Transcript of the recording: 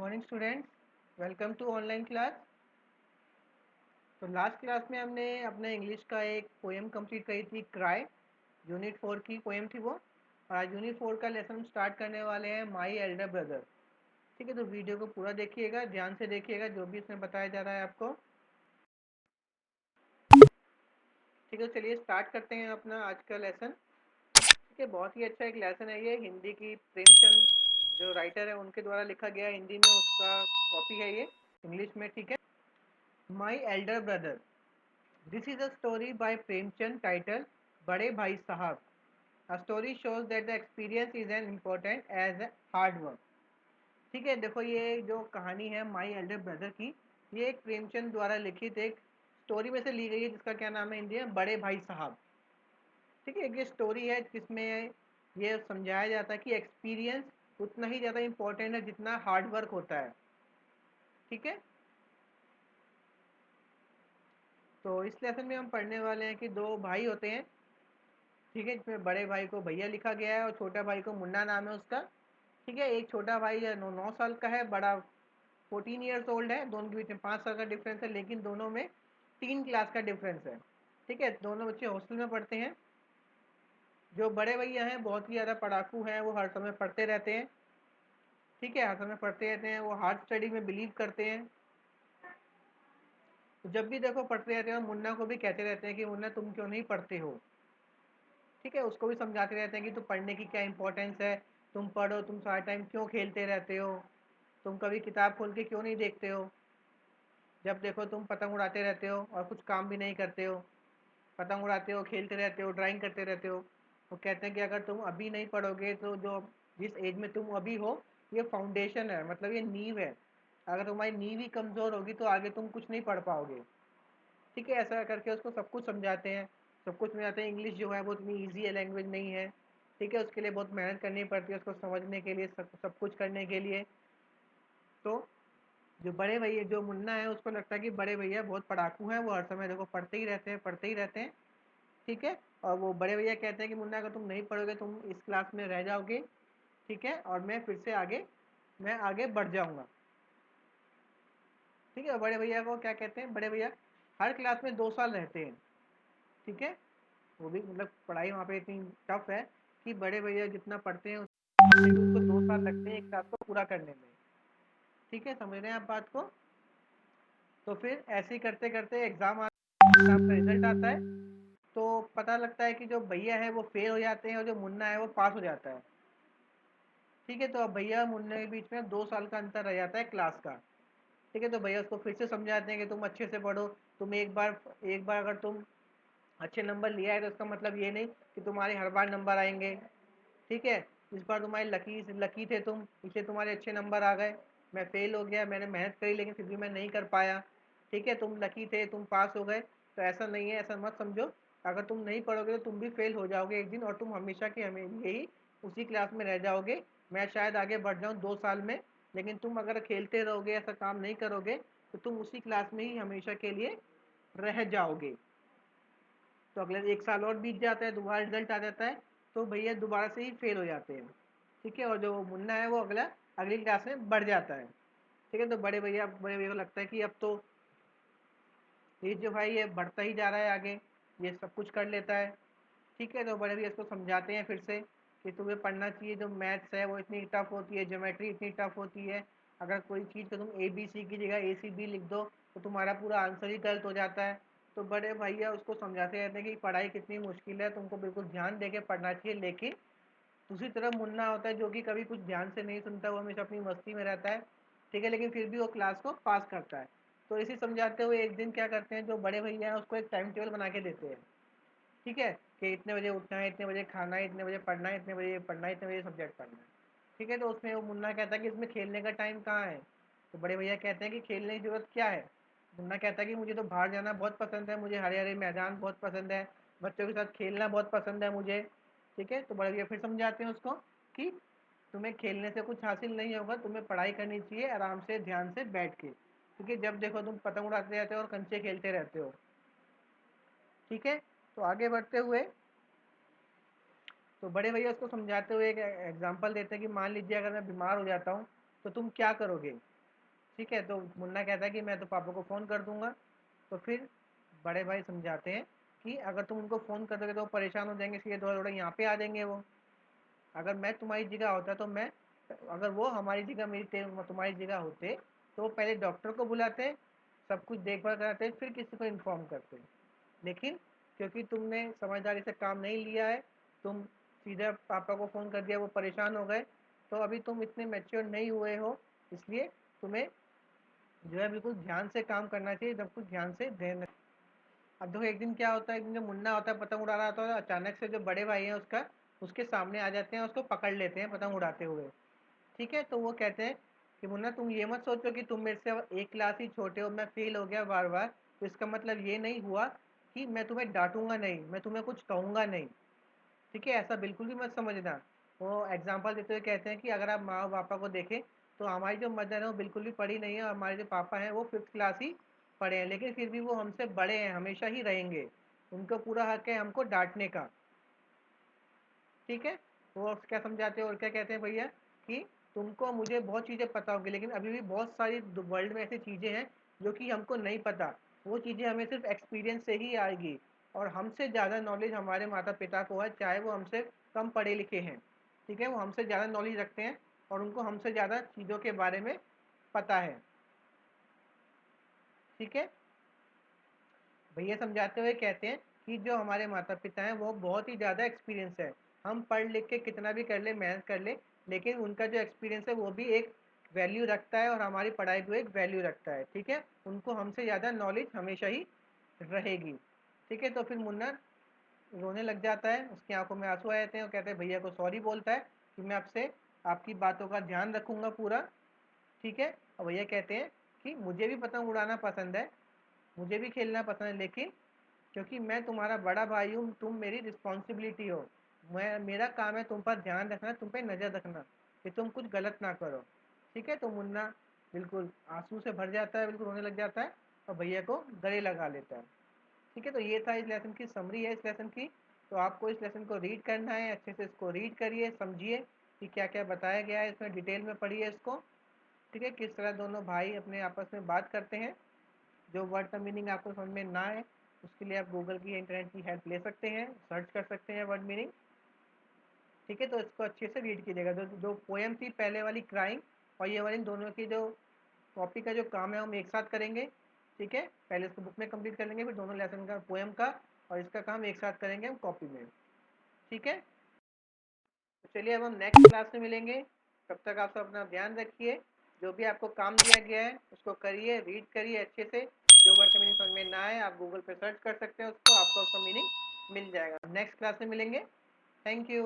Morning students, welcome to online class. तो last class में हमने अपने इंग्लिश का एक पोएम कंप्लीट करी थी, क्राई। यूनिट 4 की पोएम थी वो। और आज यूनिट 4 का लेसन हम स्टार्ट करने वाले हैं, माई एल्डर ब्रदर। ठीक है, तो वीडियो को पूरा देखिएगा, ध्यान से देखिएगा जो भी इसमें बताया जा रहा है आपको। ठीक है, चलिए स्टार्ट करते हैं अपना आज का लेसन। ठीक है, बहुत ही अच्छा एक लेसन है ये, हिंदी की प्रेमचंद जो राइटर है उनके द्वारा लिखा गया हिंदी में, उसका कॉपी है ये इंग्लिश में। ठीक है, my elder brother. This is a story by Premchand titled Bade Bhai Sahab. A story shows that the experience is as important as hard work. ठीक है, देखो ये जो कहानी है माई एल्डर ब्रदर की, ये एक प्रेमचंद द्वारा लिखित एक स्टोरी में से ली गई है, जिसका क्या नाम है हिंदी में, बड़े भाई साहब। ठीक है, ये स्टोरी है जिसमें ये समझाया जाता है कि एक्सपीरियंस उतना ही ज़्यादा इम्पोर्टेंट है जितना हार्ड वर्क होता है। ठीक है, तो इस लेसन में हम पढ़ने वाले हैं कि दो भाई होते हैं। ठीक है, इसमें बड़े भाई को भैया लिखा गया है और छोटा भाई को मुन्ना नाम है उसका। ठीक है, एक छोटा भाई है 9 साल का है, बड़ा 14 ईयर्स ओल्ड है। दोनों के बीच में 5 साल का डिफरेंस है, लेकिन दोनों में 3 क्लास का डिफरेंस है। ठीक है, दोनों बच्चे हॉस्टल में पढ़ते हैं। जो बड़े भैया हैं बहुत ही ज़्यादा पढ़ाकू हैं, वो हर समय पढ़ते रहते हैं। ठीक है, हर समय पढ़ते रहते हैं, वो हार्ड स्टडी में बिलीव करते हैं। तो जब भी देखो पढ़ते रहते हैं, और मुन्ना को भी कहते रहते हैं कि मुन्ना तुम क्यों नहीं पढ़ते हो। ठीक है, उसको भी समझाते रहते हैं कि तुम पढ़ने की क्या इंपॉर्टेंस है, तुम पढ़ो, तुम सारा टाइम क्यों खेलते रहते हो, तुम कभी किताब खोल के क्यों नहीं देखते हो, जब देखो तुम पतंग उड़ाते रहते हो और कुछ काम भी नहीं करते हो, पतंग उड़ाते हो, खेलते रहते हो, ड्राइंग करते रहते हो। वो कहते हैं कि अगर तुम अभी नहीं पढ़ोगे तो जो जिस एज में तुम अभी हो, ये फाउंडेशन है, मतलब ये नींव है। अगर तुम्हारी नींव ही कमज़ोर होगी तो आगे तुम कुछ नहीं पढ़ पाओगे। ठीक है, ऐसा करके उसको सब कुछ समझाते हैं। सब कुछ समझाते हैं, इंग्लिश जो है वो इतनी ईजी है, लैंग्वेज नहीं है। ठीक है, उसके लिए बहुत मेहनत करनी पड़ती है उसको समझने के लिए, सब कुछ करने के लिए। तो जो बड़े भैया, जो मुन्ना है, उसको लगता है कि बड़े भैया बहुत पढ़ाकू हैं, वो हर समय देखो पढ़ते ही रहते हैं, पढ़ते ही रहते हैं। ठीक है, और वो बड़े भैया कहते हैं कि मुन्ना अगर तुम नहीं पढ़ोगे तुम इस क्लास में रह जाओगे। ठीक है, और मैं आगे बढ़ जाऊंगा। ठीक है, और बड़े भैया को क्या कहते हैं, बड़े भैया हर क्लास में 2 साल रहते हैं। ठीक है, वो भी मतलब पढ़ाई वहाँ पे इतनी टफ है कि बड़े भैया जितना पढ़ते हैं उसको 2 साल लगते हैं एक क्लास को पूरा करने में। ठीक है, समझ रहे हैं आप बात को। तो फिर ऐसे ही करते करते एग्ज़ाम का रिजल्ट आता है, तो पता लगता है कि जो भैया है वो फेल हो जाते हैं और जो मुन्ना है वो पास हो जाता है। ठीक है, तो अब भैया मुन्ना के बीच में 2 साल का अंतर रह जाता है क्लास का। ठीक है, तो भैया उसको फिर से समझाते हैं कि तुम अच्छे से पढ़ो। तुम एक बार अगर तुम अच्छे नंबर लिया है तो इसका मतलब ये नहीं कि तुम्हारे हर बार नंबर आएंगे। ठीक है, इस बार तुम्हारे लकी लकी थे तुम, इसलिए तुम्हारे अच्छे नंबर आ गए। मैं फेल हो गया, मैंने मेहनत करी लेकिन फिर भी मैं नहीं कर पाया। ठीक है, तुम लकी थे, तुम पास हो गए। तो ऐसा नहीं है, ऐसा मत समझो। अगर तुम नहीं पढ़ोगे तो तुम भी फेल हो जाओगे एक दिन, और तुम हमेशा के हमें यही उसी क्लास में रह जाओगे। मैं शायद आगे बढ़ जाऊँ 2 साल में, लेकिन तुम अगर खेलते रहोगे, ऐसा काम नहीं करोगे, तो तुम उसी क्लास में ही हमेशा के लिए रह जाओगे। तो अगले 1 साल और बीत जाता है, दोबारा रिजल्ट आ जाता है, तो भैया दोबारा से ही फेल हो जाते हैं। ठीक है, और जो मुन्ना है वो अगली क्लास में बढ़ जाता है। ठीक है, तो बड़े भैया को लगता है कि अब तो ये जो भाई ये बढ़ता ही जा रहा है आगे, ये सब कुछ कर लेता है। ठीक है, तो बड़े भैया इसको समझाते हैं फिर से कि तुम्हें पढ़ना चाहिए, जो मैथ्स है वो इतनी टफ होती है, ज्योमेट्री इतनी टफ होती है। अगर कोई चीज़ को तुम ए बी सी की जगह ए सी बी लिख दो तो तुम्हारा पूरा आंसर ही गलत हो जाता है। तो बड़े भैया उसको समझाते रहते हैं कि पढ़ाई कितनी मुश्किल है, तुमको बिल्कुल ध्यान दे के पढ़ना चाहिए। लेकिन दूसरी तरफ मुन्ना होता है जो कि कभी कुछ ध्यान से नहीं सुनता, वो हमेशा अपनी मस्ती में रहता है। ठीक है, लेकिन फिर भी वो क्लास को पास करता है। तो इसी समझाते हुए एक दिन क्या करते हैं, जो बड़े भैया हैं उसको एक टाइम टेबल बना के देते हैं। ठीक है, कि इतने बजे उठना है, इतने बजे खाना है, इतने बजे पढ़ना है, इतने बजे ये पढ़ना है, इतने बजे सब्जेक्ट पढ़ना है। ठीक है, तो उसमें वो मुन्ना कहता है कि इसमें खेलने का टाइम कहाँ है। तो बड़े भैया कहते हैं कि खेलने की ज़रूरत क्या है। मुन्ना कहता है कि मुझे तो बाहर जाना बहुत पसंद है, मुझे हरे हरे मैदान बहुत पसंद है, बच्चों के साथ खेलना बहुत पसंद है मुझे। ठीक है, तो बड़े भैया फिर समझाते हैं उसको कि तुम्हें खेलने से कुछ हासिल नहीं होगा, तुम्हें पढ़ाई करनी चाहिए आराम से, ध्यान से बैठ के, क्योंकि जब देखो तुम पतंग उड़ाते रहते हो और कंचे खेलते रहते हो। ठीक है, तो आगे बढ़ते हुए तो बड़े भैया उसको समझाते हुए एक एग्जांपल देते हैं कि मान लीजिए अगर मैं बीमार हो जाता हूँ तो तुम क्या करोगे। ठीक है, तो मुन्ना कहता है कि मैं तो पापा को फ़ोन कर दूंगा। तो फिर बड़े भाई समझाते हैं कि अगर तुम उनको फ़ोन कर दोगे तो वो परेशान हो जाएंगे, इसलिए थोड़ा थोड़ा यहाँ पे आ जाएंगे वो। अगर मैं तुम्हारी जगह होता तो मैं, अगर वो हमारी जगह तुम्हारी जगह होते तो पहले डॉक्टर को बुलाते, सब कुछ देखभाल कराते, फिर किसी को इन्फॉर्म करते। लेकिन क्योंकि तुमने समझदारी से काम नहीं लिया है, तुम सीधे पापा को फ़ोन कर दिया, वो परेशान हो गए। तो अभी तुम इतने मैच्योर नहीं हुए हो, इसलिए तुम्हें जो है बिल्कुल ध्यान से काम करना चाहिए, सब कुछ ध्यान से ध्यान। अब देखो एक दिन क्या होता है, एक दिन जो मुन्ना होता है पतंग उड़ा रहा होता है, अचानक से जो बड़े भाई हैं उसका उसके सामने आ जाते हैं, उसको पकड़ लेते हैं पतंग उड़ाते हुए। ठीक है, तो वो कहते हैं कि मुन्ना तुम ये मत सोचो कि तुम मेरे से एक क्लास ही छोटे हो, मैं फेल हो गया बार बार, तो इसका मतलब ये नहीं हुआ कि मैं तुम्हें डांटूंगा नहीं, मैं तुम्हें कुछ कहूँगा नहीं। ठीक है, ऐसा बिल्कुल भी मत समझना। वो एग्जाम्पल देते हुए कहते हैं कि अगर आप माँ और पापा को देखें तो हमारी जो मदर है वो बिल्कुल भी पढ़ी नहीं है, और हमारे जो पापा हैं वो 5th क्लास ही पढ़े हैं, लेकिन फिर भी वो हमसे बड़े हैं, हमेशा ही रहेंगे। उनको पूरा हक है हमको डांटने का। ठीक है, वो क्या समझाते हैं और क्या कहते हैं भैया कि तुमको मुझे बहुत चीज़ें पता होगी, लेकिन अभी भी बहुत सारी वर्ल्ड में ऐसी चीज़ें हैं जो कि हमको नहीं पता। वो चीज़ें हमें सिर्फ एक्सपीरियंस से ही आएगी, और हमसे ज़्यादा नॉलेज हमारे माता पिता को है, चाहे वो हमसे कम पढ़े लिखे हैं। ठीक है, वो हमसे ज़्यादा नॉलेज रखते हैं और उनको हमसे ज़्यादा चीज़ों के बारे में पता है। ठीक है, भैया समझाते हुए कहते हैं कि जो हमारे माता पिता हैं वो बहुत ही ज़्यादा एक्सपीरियंस है। हम पढ़ लिख के कितना भी कर ले, मेहनत कर ले, लेकिन उनका जो एक्सपीरियंस है वो भी एक वैल्यू रखता है, और हमारी पढ़ाई भी एक वैल्यू रखता है। ठीक है, उनको हमसे ज़्यादा नॉलेज हमेशा ही रहेगी। ठीक है, तो फिर मुन्ना रोने लग जाता है, उसकी आंखों में आंसू आ जाते हैं, और कहते हैं भैया को सॉरी बोलता है कि मैं आपसे आपकी बातों का ध्यान रखूंगा पूरा। ठीक है, और भैया कहते हैं कि मुझे भी पतंग उड़ाना पसंद है, मुझे भी खेलना पसंद है, लेकिन क्योंकि मैं तुम्हारा बड़ा भाई हूँ, तुम मेरी रिस्पॉन्सिबिलिटी हो। मैं, मेरा काम है तुम पर ध्यान रखना, तुम पे नज़र रखना कि तुम कुछ गलत ना करो। ठीक है, तो मुन्ना बिल्कुल आंसू से भर जाता है, बिल्कुल रोने लग जाता है, और भैया को गले लगा लेता है। ठीक है, तो ये था इस लेसन की समरी है इस लेसन की। तो आपको इस लेसन को रीड करना है, अच्छे से इसको रीड करिए, समझिए कि क्या क्या बताया गया है इसमें, डिटेल में पढ़िए इसको। ठीक है, किस तरह दोनों भाई अपने आपस में बात करते हैं। जो वर्ड का मीनिंग आपको समझ में ना आए उसके लिए आप गूगल की, इंटरनेट की हेल्प ले सकते हैं, सर्च कर सकते हैं वर्ड मीनिंग। ठीक है, तो इसको अच्छे से रीड कीजिएगा। जो जो पोएम थी पहले वाली क्राइंग, और ये वाली दोनों की जो कॉपी का जो काम है हम एक साथ करेंगे। ठीक है, पहले इसको बुक में कंप्लीट कर लेंगे, फिर दोनों लेसन का, पोएम का और इसका काम एक साथ करेंगे हम कॉपी में। ठीक है, तो चलिए अब हम नेक्स्ट क्लास में मिलेंगे। तब तक आप सब अपना ध्यान रखिए। जो भी आपको काम दिया गया है उसको करिए, रीड करिए अच्छे से। जो वर्ड का मीनिंग समझ में ना आए आप गूगल पे सर्च कर सकते हैं उसको, आपको उसका मीनिंग मिल जाएगा। नेक्स्ट क्लास में मिलेंगे। Thank you.